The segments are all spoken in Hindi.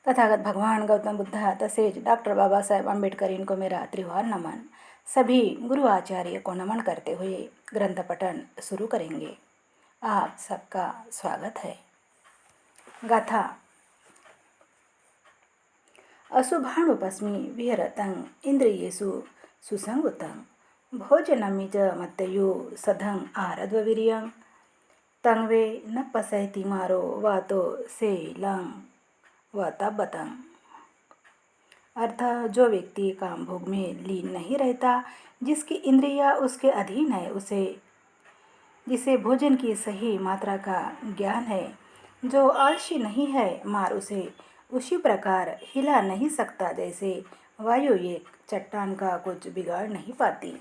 तथागत भगवान गौतम बुद्ध तसेच डॉक्टर बाबा साहेब आम्बेडकर इनको मेरा त्रिवार नमन। सभी गुरु आचार्य को नमन करते हुए ग्रंथ पठन शुरू करेंगे। आप सबका स्वागत है। गाथा। अशुभाणुपस्मि विहरतं इंद्रियेषु सुसंगतं भोजनमिज मत्तयो सधं आरद्ववीर्यं तंवे न पसैति मारो वातो सेलं वतबतं। अर्थ, जो व्यक्ति काम भोग में लीन नहीं रहता, जिसकी इंद्रियां उसके अधीन है, जिसे भोजन की सही मात्रा का ज्ञान है, जो आलसी नहीं है, मार उसे उसी प्रकार हिला नहीं सकता जैसे वायु एक चट्टान का कुछ बिगाड़ नहीं पाती।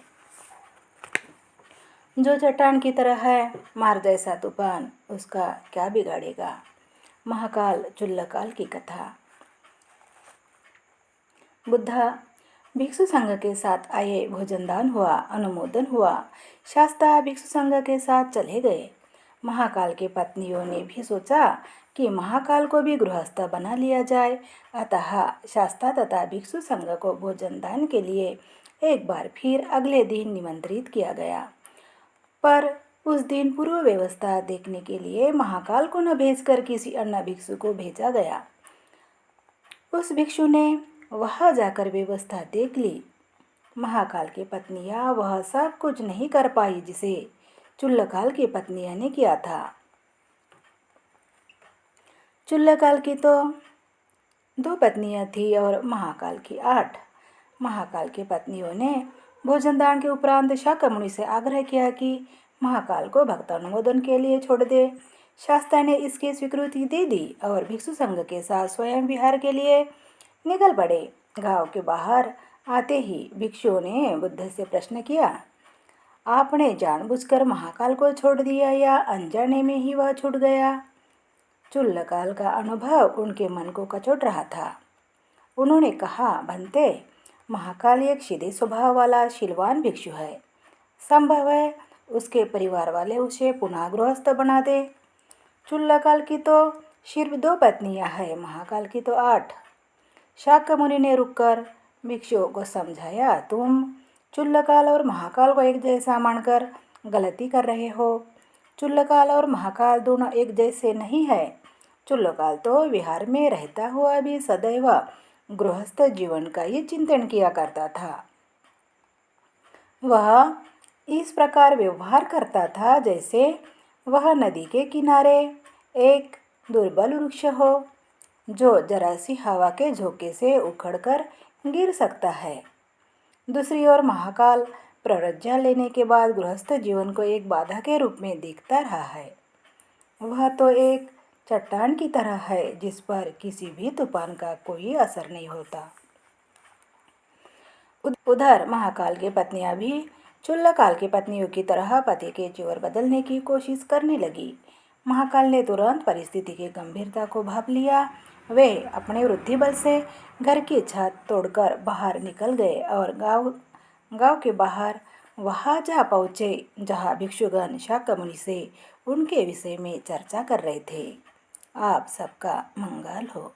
जो चट्टान की तरह है, मार जैसा तूफान उसका क्या बिगाड़ेगा। महाकाल चुल्लकाल की कथा। बुद्धा भिक्षु संघ के साथ आए, भोजनदान हुआ, अनुमोदन हुआ। शास्ता भिक्षु संघ के साथ चले गए। महाकाल के पत्नियों ने भी सोचा कि महाकाल को भी गृहस्थ बना लिया जाए। अतः शास्ता तथा भिक्षु संघ को भोजनदान के लिए एक बार फिर अगले दिन निमंत्रित किया गया। पर उस दिन पूर्व व्यवस्था देखने के लिए महाकाल को न भेजकर किसी अन्य भिक्षु को भेजा गया। उस भिक्षु ने वहां जाकर व्यवस्था देख ली। महाकाल की पत्नियां वह सब कुछ नहीं कर पाई जिसे चुल्लकाल की पत्नियां ने किया था। चुल्लकाल की तो 2 पत्नियां थी और महाकाल की 8। महाकाल की पत्नियों ने भोजनदान के उपरांत शाक्यमुनि से आग्रह किया कि महाकाल को भक्तानुमोदन के लिए छोड़ दे। शास्ता ने इसकी स्वीकृति दे दी और भिक्षु संघ के साथ स्वयं विहार के लिए निकल पड़े। गांव के बाहर आते ही भिक्षुओं ने बुद्ध से प्रश्न किया, आपने जानबूझकर महाकाल को छोड़ दिया या अनजाने में ही वह छूट गया। चुल्लकाल का अनुभव उनके मन को कचोट रहा था। उन्होंने कहा, बनते, महाकाल एक सीधे स्वभाव वाला शीलवान भिक्षु है। संभव है उसके परिवार वाले उसे पुनः गृहस्थ बना दे। चुल्लकाल की तो सिर्फ 2 पत्नियां हैं, महाकाल की तो 8। शाक्यमुनि ने रुककर भिक्षुओं को समझाया, तुम चुल्लकाल और महाकाल को एक जैसा मानकर गलती कर रहे हो। चुल्लकाल और महाकाल दोनों एक जैसे नहीं है। चुल्लकाल तो विहार में रहता हुआ भी सदैव गृहस्थ जीवन का ही चिंतन किया करता था। वह इस प्रकार व्यवहार करता था जैसे वह नदी के किनारे एक दुर्बल वृक्ष हो, जो जरा सी हवा के झोंके से उखड़कर गिर सकता है। दूसरी ओर महाकाल प्रज्ञा लेने के बाद गृहस्थ जीवन को एक बाधा के रूप में देखता रहा है। वह तो एक चट्टान की तरह है जिस पर किसी भी तूफान का कोई असर नहीं होता। उधर महाकाल की पत्नियां भी चुल्लकाल की पत्नियों की तरह पति के जीवन बदलने की कोशिश करने लगी। महाकाल ने तुरंत परिस्थिति की गंभीरता को भांप लिया। वे अपने वृद्धि बल से घर की छत तोड़कर बाहर निकल गए और गांव के बाहर वहां जा पहुँचे जहां भिक्षुगण शाक्यमुनि से उनके विषय में चर्चा कर रहे थे। आप सबका मंगल हो।